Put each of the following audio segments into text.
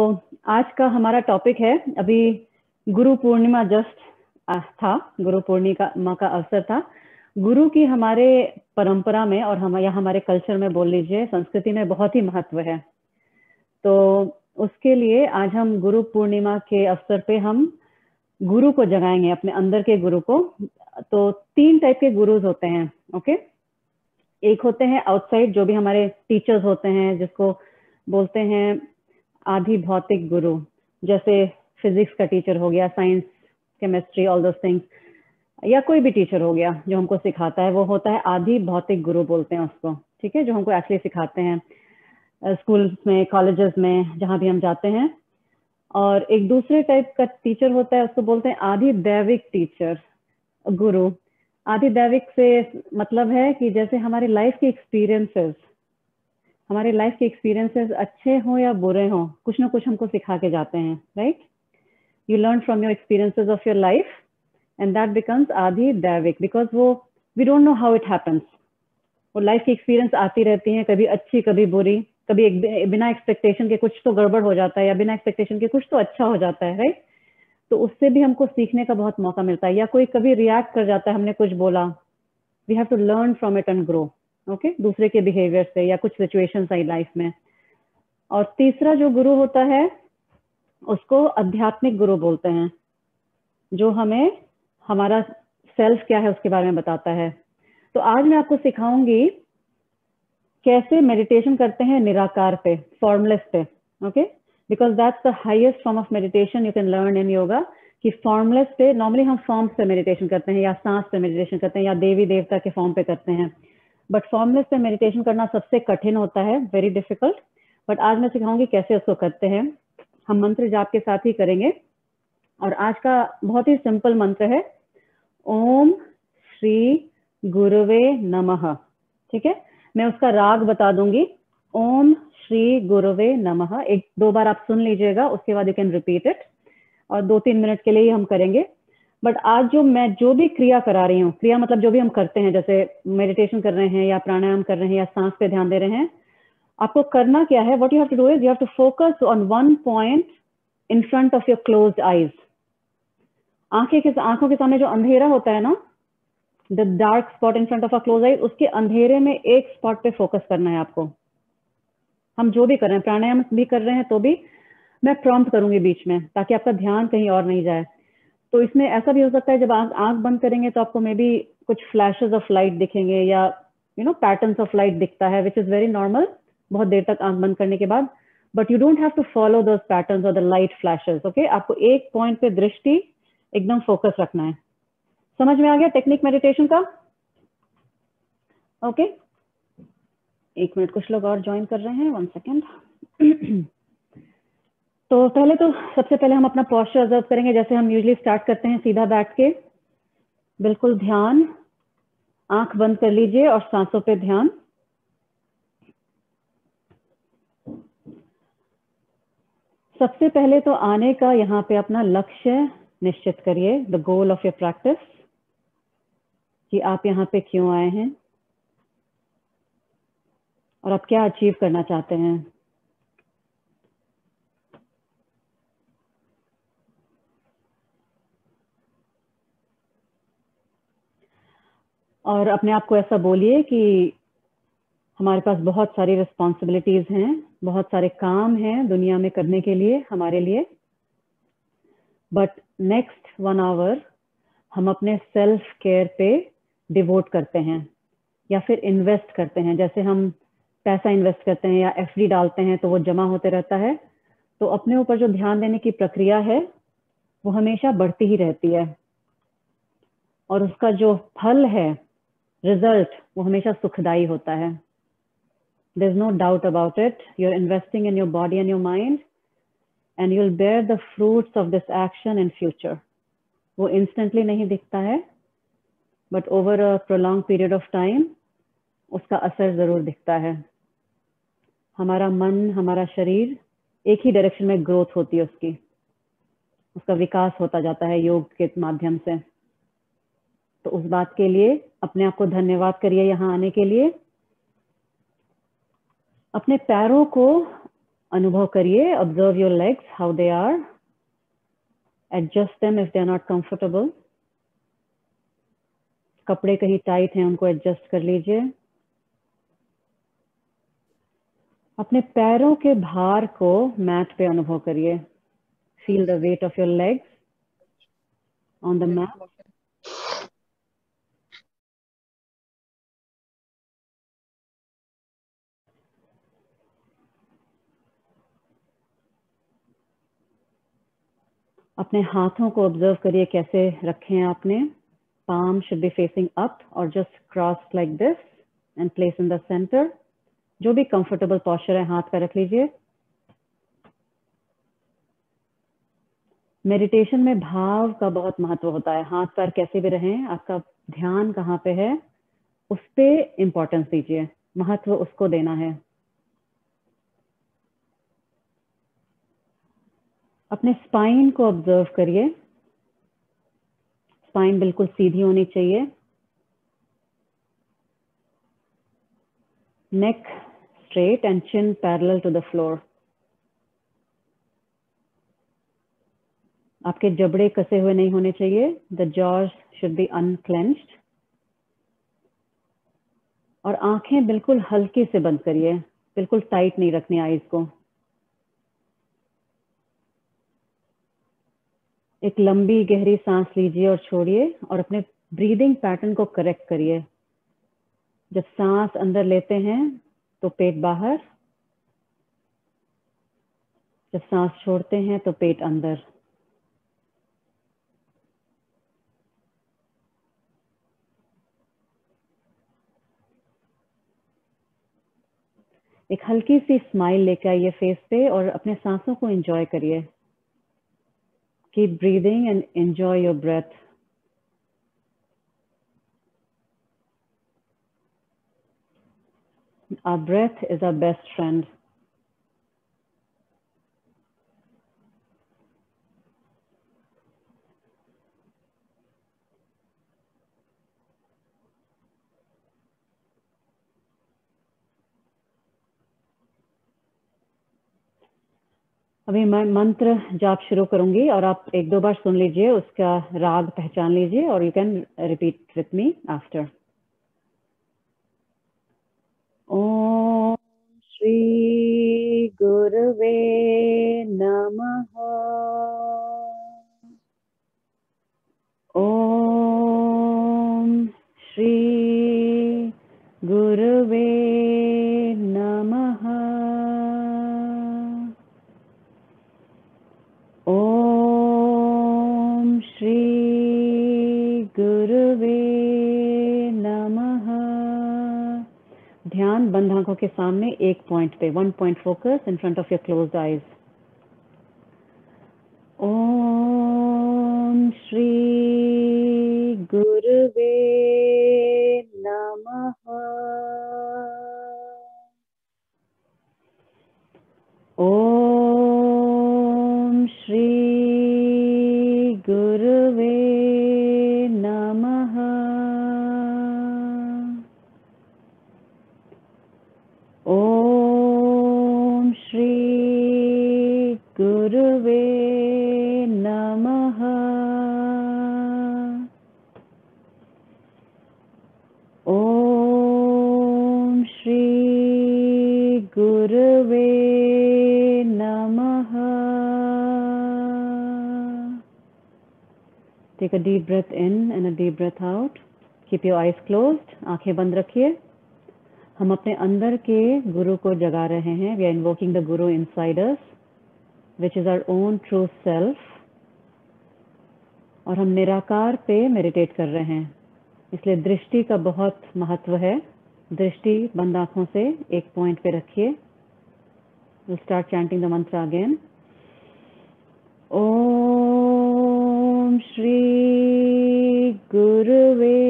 आज का हमारा टॉपिक है, अभी गुरु पूर्णिमा जस्ट था, गुरु पूर्णिमा का अवसर था। गुरु की हमारे परंपरा में और हमारे कल्चर में, बोल लीजिए संस्कृति में बहुत ही महत्व है। तो उसके लिए आज हम गुरु पूर्णिमा के अवसर पे हम गुरु को जगाएंगे, अपने अंदर के गुरु को। तो 3 टाइप के गुरुज होते हैं, ओके। एक होते हैं आउटसाइड, जो भी हमारे टीचर्स होते हैं, जिसको बोलते हैं आदि भौतिक गुरु, जैसे फिजिक्स का टीचर हो गया, science, chemistry, all those things, या कोई भी टीचर हो गया जो हमको सिखाता है, वो होता है आदि भौतिक गुरु बोलते हैं उसको, ठीक है, जो हमको एक्चुअली सिखाते हैं स्कूल्स में, कॉलेजेस में, जहाँ भी हम जाते हैं। और एक दूसरे टाइप का टीचर होता है, उसको बोलते हैं आदि दैविक टीचर, गुरु। आदि दैविक से मतलब है कि जैसे हमारे लाइफ के एक्सपीरियंसेस अच्छे हों या बुरे हों, कुछ ना कुछ हमको सिखा के जाते हैं, right. You learn from your experiences of your life and that becomes आदि दैविक, बिकॉज वो we don't know how it happens. वो लाइफ की एक्सपीरियंस आती रहती हैं, कभी अच्छी कभी बुरी, कभी बिना एक्सपेक्टेशन के कुछ तो गड़बड़ हो जाता है, या बिना एक्सपेक्टेशन के कुछ तो अच्छा हो जाता है, राइट। तो उससे भी हमको सीखने का बहुत मौका मिलता है। या कोई कभी रिएक्ट कर जाता है, हमने कुछ बोला, we have to learn from it and grow, okay, दूसरे के बिहेवियर से, या कुछ सिचुएशंस आई लाइफ में। और तीसरा जो गुरु होता है, उसको आध्यात्मिक गुरु बोलते हैं, जो हमें हमारा सेल्फ क्या है उसके बारे में बताता है। तो आज मैं आपको सिखाऊंगी कैसे मेडिटेशन करते हैं निराकार पे, फॉर्मलेस पे, okay, because that's the highest form of meditation you can learn in yoga. कि फॉर्मलेस पे, नॉर्मली हम फॉर्म्स पे मेडिटेशन करते हैं, या सांस पे मेडिटेशन करते हैं, या देवी देवता के फॉर्म पे करते हैं, बट फॉर्मलेस पे मेडिटेशन करना सबसे कठिन होता है, वेरी डिफिकल्ट। बट आज मैं सिखाऊंगी कैसे उसको करते हैं। हम मंत्र जाप के साथ ही करेंगे। और आज का बहुत ही सिंपल मंत्र है, ओम श्री गुरुवे नमः, ठीक है। मैं उसका राग बता दूंगी, ओम श्री गुरुवे नमः। 1-2 बार आप सुन लीजिएगा, उसके बाद यू कैन रिपीट इट, और 2-3 मिनट के लिए ही हम करेंगे। बट आज मैं जो भी क्रिया करा रही हूँ, क्रिया मतलब जो भी हम करते हैं, जैसे मेडिटेशन कर रहे हैं, या प्राणायाम कर रहे हैं, या सांस पे ध्यान दे रहे हैं, आपको करना क्या है, what you have to do is you have to focus on one point in front of your closed eyes. आंखों के सामने जो अंधेरा होता है ना, the dark spot in front of a close eyes, उसके अंधेरे में एक स्पॉट पे फोकस करना है आपको। हम जो भी कर रहे हैं, प्राणायाम भी कर रहे हैं, तो भी मैं प्रॉम्प्ट करूंगी बीच में, ताकि आपका ध्यान कहीं और नहीं जाए। तो इसमें ऐसा भी हो सकता है, जब आंख बंद करेंगे तो आपको मे बी कुछ फ्लैशेस ऑफ लाइट दिखेंगे, या पैटर्न्स ऑफ लाइट दिखता है, विच इज वेरी नॉर्मल बहुत देर तक आंख बंद करने के बाद। But you don't have to follow those patterns और द लाइट फ्लैशेस, ओके। आपको एक पॉइंट पे दृष्टि एकदम फोकस रखना है। समझ में आ गया टेक्निक मेडिटेशन का? ओके, 1 मिनट, कुछ लोग और ज्वाइन कर रहे हैं, 1 सेकेंड। तो सबसे पहले हम अपना पोस्चर ऑब्जर्व करेंगे, जैसे हम यूजुअली स्टार्ट करते हैं, सीधा बैठ के, बिल्कुल ध्यान, आंख बंद कर लीजिए और सांसों पे ध्यान। सबसे पहले तो आने का यहाँ पे अपना लक्ष्य निश्चित करिए, the goal of your practice, कि आप यहाँ पे क्यों आए हैं और आप क्या अचीव करना चाहते हैं। और अपने आप को ऐसा बोलिए कि हमारे पास बहुत सारी रिस्पॉन्सिबिलिटीज हैं, बहुत सारे काम हैं दुनिया में करने के लिए, हमारे लिए, बट नेक्स्ट 1 आवर हम अपने सेल्फ केयर पे डिवोट करते हैं, या फिर इन्वेस्ट करते हैं। जैसे हम पैसा इन्वेस्ट करते हैं या एफडी डालते हैं, तो वो जमा होते रहता है। तो अपने ऊपर जो ध्यान देने की प्रक्रिया है, वो हमेशा बढ़ती ही रहती है, और उसका जो फल है, रिजल्ट, वो हमेशा सुखदायी होता है। There's no doubt about it. You're investing in your body and your mind, and you'll bear the fruits of this action in future. वो instantly नहीं दिखता है, but over a prolonged period of time, उसका असर जरूर दिखता है। हमारा मन, हमारा शरीर एक ही डायरेक्शन में ग्रोथ होती है, उसका विकास होता जाता है योग के माध्यम से। तो उस बात के लिए अपने आप को धन्यवाद करिए यहाँ आने के लिए। अपने पैरों को अनुभव करिए, observe your legs how they are, adjust them if they are not comfortable. कपड़े कहीं टाइट हैं उनको एडजस्ट कर लीजिए। अपने पैरों के भार को मैट पे अनुभव करिए। Feel the weight of your legs on the mat. अपने हाथों को ऑब्जर्व करिए कैसे रखे हैं आपने। palm should be facing up or just crossed like this and place in the center. जो भी comfortable posture है हाथ पे रख लीजिए। मेडिटेशन में भाव का बहुत महत्व होता है। हाथ पैर कैसे भी रहें, आपका ध्यान कहाँ पे है उस पे इम्पोर्टेंस दीजिए, महत्व उसको देना है। अपने स्पाइन को ऑब्जर्व करिए। स्पाइन बिल्कुल सीधी होनी चाहिए। Neck straight and chin parallel to the floor. आपके जबड़े कसे हुए नहीं होने चाहिए। The jaws should be unclenched. और आंखें बिल्कुल हल्के से बंद करिए, बिल्कुल टाइट नहीं रखनी आईज को। एक लंबी गहरी सांस लीजिए और छोड़िए और अपने ब्रीदिंग पैटर्न को करेक्ट करिए। जब सांस अंदर लेते हैं तो पेट बाहर, जब सांस छोड़ते हैं तो पेट अंदर। एक हल्की सी स्माइल लेके आइए फेस पे और अपने सांसों को एंजॉय करिए। Keep breathing and enjoy your breath. Our breath is our best friend. अभी मैं मंत्र जाप शुरू करूंगी और आप एक दो बार सुन लीजिए, उसका राग पहचान लीजिए और you can repeat with me after. ओम श्री गुरुवे नमः। ओम श्री गुरुवे नमः। ओम श्री गुरुवे नमः। ध्यान बंद आंखों के सामने एक पॉइंट पे, one point focus in front of your closed eyes. ओम श्री गुरुवे नमः। ओम श्री गुरुवे नमः। ओम श्री गुरुवे नमः। ओम श्री गुरुवे नमः। Take a deep breath in and a deep breath out. Keep your eyes closed. आंखें बंद रखिए। हम अपने अंदर के गुरु को जगा रहे हैं। We are invoking the Guru inside us, which is our own true self. और हम निराकार पे मेडिटेट कर रहे हैं, इसलिए दृष्टि का बहुत महत्व है। दृष्टि बंद आंखों से एक पॉइंट पे रखिए। We'll start chanting the mantra again. ओम श्री गुरुवे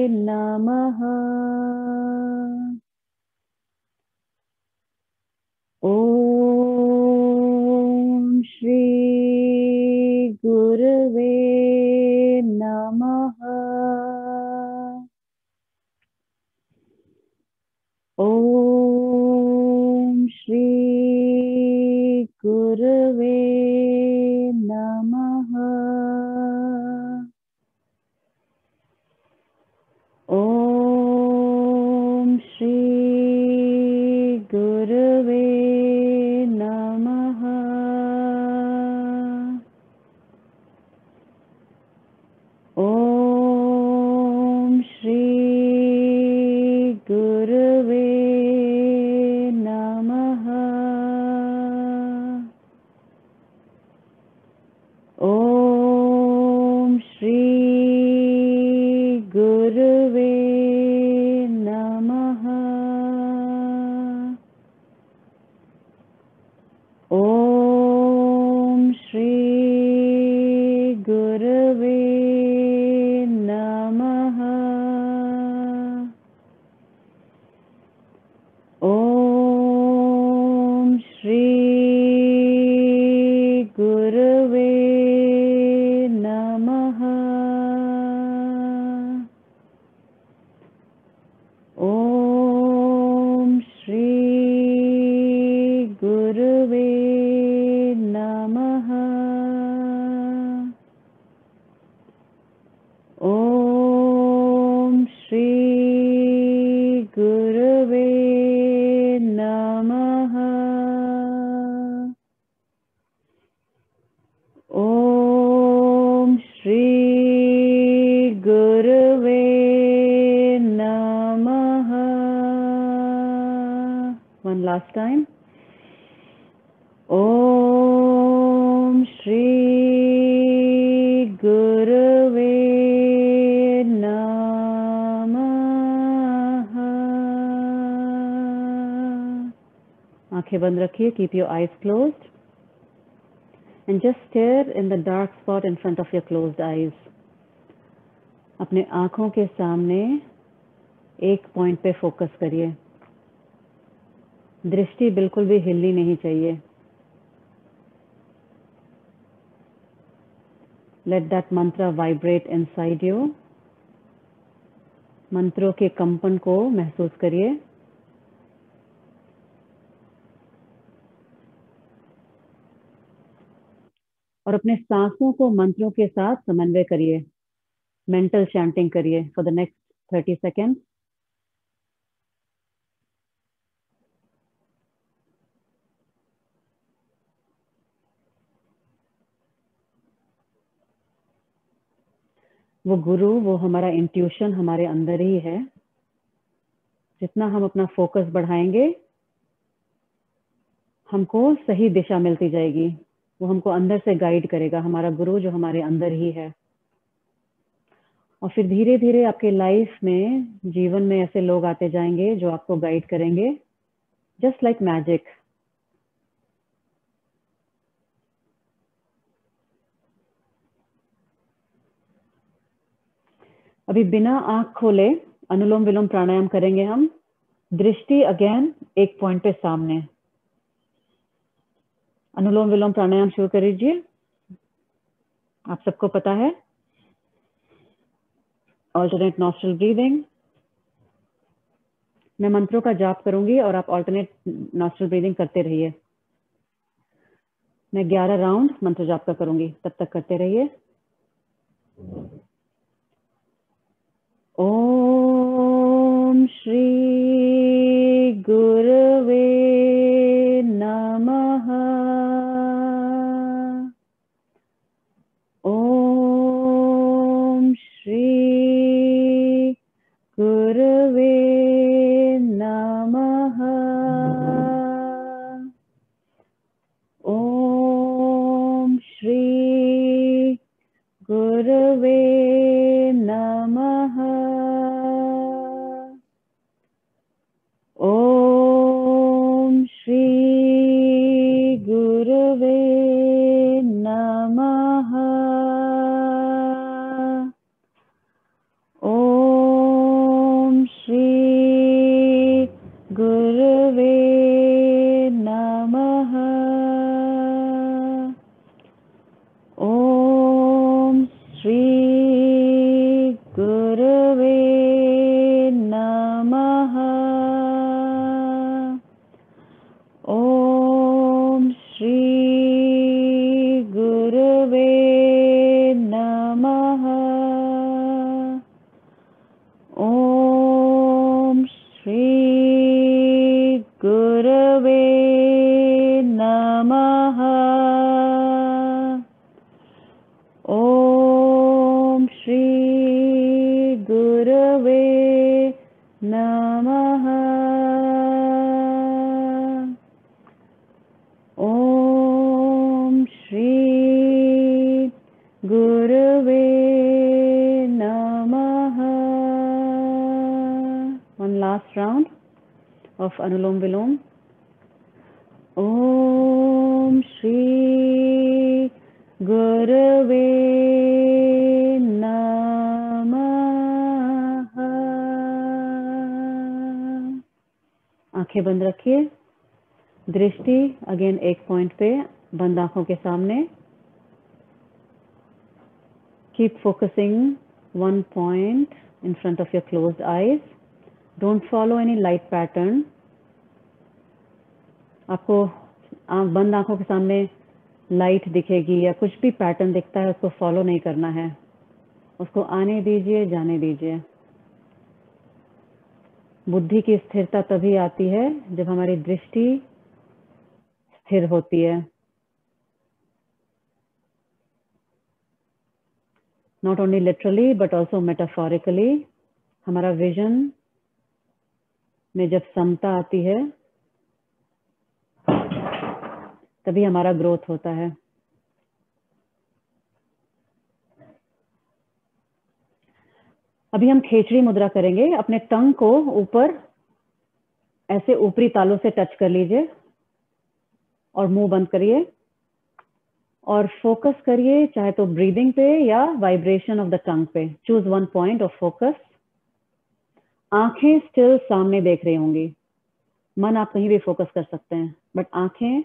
नमः। ओम श्री गुरुवे नमः। ओम श्री गुरुवे नमः। ओम श्री गुरुवे नमः। ओम श्री गुरुवे नमः। ओम श्री गुरुवे नमः। ओम श्री गुरुवे नमः। ओम श्री गुरुवे नमः। ओम श्री गुरुवे नमः। ओम श्री गुरुवे नमः। ओम श्री गुरुवे नमः। One last time. ओम श्री गुरुवे नमः। आंखें बंद रखिए, keep your eyes closed and just stare in the dark spot in front of your closed eyes. अपने आंखों के सामने एक पॉइंट पे फोकस करिए। दृष्टि बिल्कुल भी हिलनी नहीं चाहिए। Let that mantra vibrate inside you. मंत्रों के कंपन को महसूस करिए। और अपने सांसों को मंत्रों के साथ समन्वय करिए। मेंटल चैंटिंग करिए फॉर द नेक्स्ट 30 सेकेंड्स। वो गुरु, वो हमारा इंट्यूशन हमारे अंदर ही है। जितना हम अपना फोकस बढ़ाएंगे, हमको सही दिशा मिलती जाएगी। वो हमको अंदर से गाइड करेगा, हमारा गुरु जो हमारे अंदर ही है। और फिर धीरे धीरे आपके लाइफ में, जीवन में ऐसे लोग आते जाएंगे जो आपको गाइड करेंगे, जस्ट लाइक मैजिक। अभी बिना आंख खोले अनुलोम विलोम प्राणायाम करेंगे हम। दृष्टि अगेन एक पॉइंट पे सामने। अनुलोम विलोम प्राणायाम शुरू कर दीजिए। आप सबको पता है, ऑल्टरनेट नॉस्ट्रल ब्रीदिंग। मैं मंत्रों का जाप करूंगी और आप ऑल्टरनेट नॉस्ट्रल ब्रीदिंग करते रहिए। मैं 11 राउंड मंत्र जाप का करूंगी, तब तक करते रहिए। ओम श्री गुरुवे नमः। ओम श्री गुरुवे नमः। ओम श्री गुरुवे नमः। ओम of Anulom Vilom. Om Shri Gurave Namaha. आंखें बंद रखिए, दृष्टि अगेन एक पॉइंट पे, बंद आंखों के सामने. Keep focusing one point in front of your closed eyes. Don't follow any light pattern. आपको बंद आंखों के सामने लाइट दिखेगी या कुछ भी पैटर्न दिखता है उसको फॉलो नहीं करना है, उसको आने दीजिए, जाने दीजिए. बुद्धि की स्थिरता तभी आती है जब हमारी दृष्टि स्थिर होती है. Not only literally but also metaphorically. हमारा विजन में जब समता आती है तभी हमारा ग्रोथ होता है. अभी हम खेचड़ी मुद्रा करेंगे. अपने टंग को ऊपर ऐसे ऊपरी तालू से टच कर लीजिए और मुंह बंद करिए और फोकस करिए, चाहे तो ब्रीदिंग पे या वाइब्रेशन ऑफ द टंग पे. Choose one point of focus. आंखें स्टिल सामने देख रही होंगी, मन आप कहीं भी फोकस कर सकते हैं, बट आंखें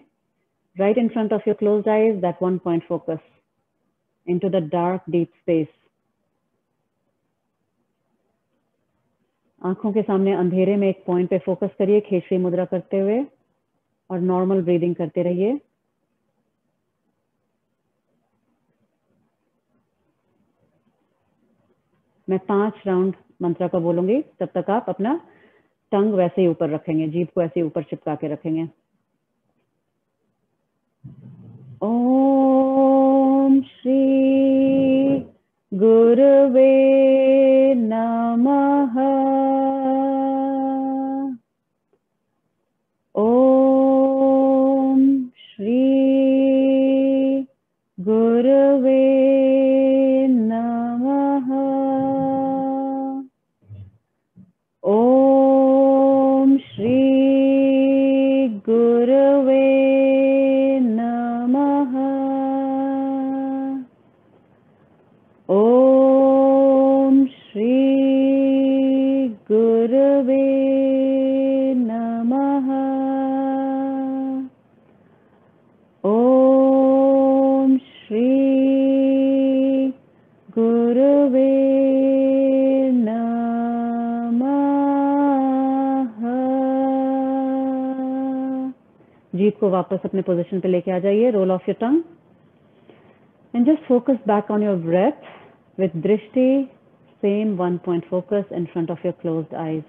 right in front of your closed eyes, that one point focus into the dark deep space. आंखों के सामने अंधेरे में एक पॉइंट पे फोकस करिए खेचड़ी मुद्रा करते हुए और नॉर्मल ब्रीदिंग करते रहिए. मैं 5 राउंड मंत्र का बोलूंगी, तब तक आप अपना टंग वैसे ही ऊपर रखेंगे, जीभ को ऐसे ही ऊपर चिपका के रखेंगे. ओम श्री गुरुवे नमः. ओम श्री गुरुवे नमः. ओम श्री गुरुवे नमः. ओम श्री गुरुवे नमः. ओम श्री गुरुवे नमः. जीभ को वापस अपने पोजीशन पे लेके आ जाइए. Roll of your tongue and just focus back on your breath with drishti, same one point focus in front of your closed eyes.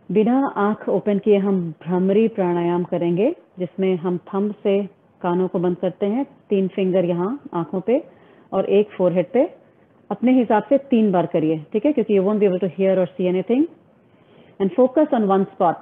बिना आंख ओपन किए हम भ्रमरी प्राणायाम करेंगे, जिसमें हम थंब से कानों को बंद करते हैं, 3 फिंगर यहाँ आंखों पे और एक फोरहेड पे. अपने हिसाब से 3 बार करिए, ठीक है, क्योंकि you won't be able to hear or see anything. And focus on one spot.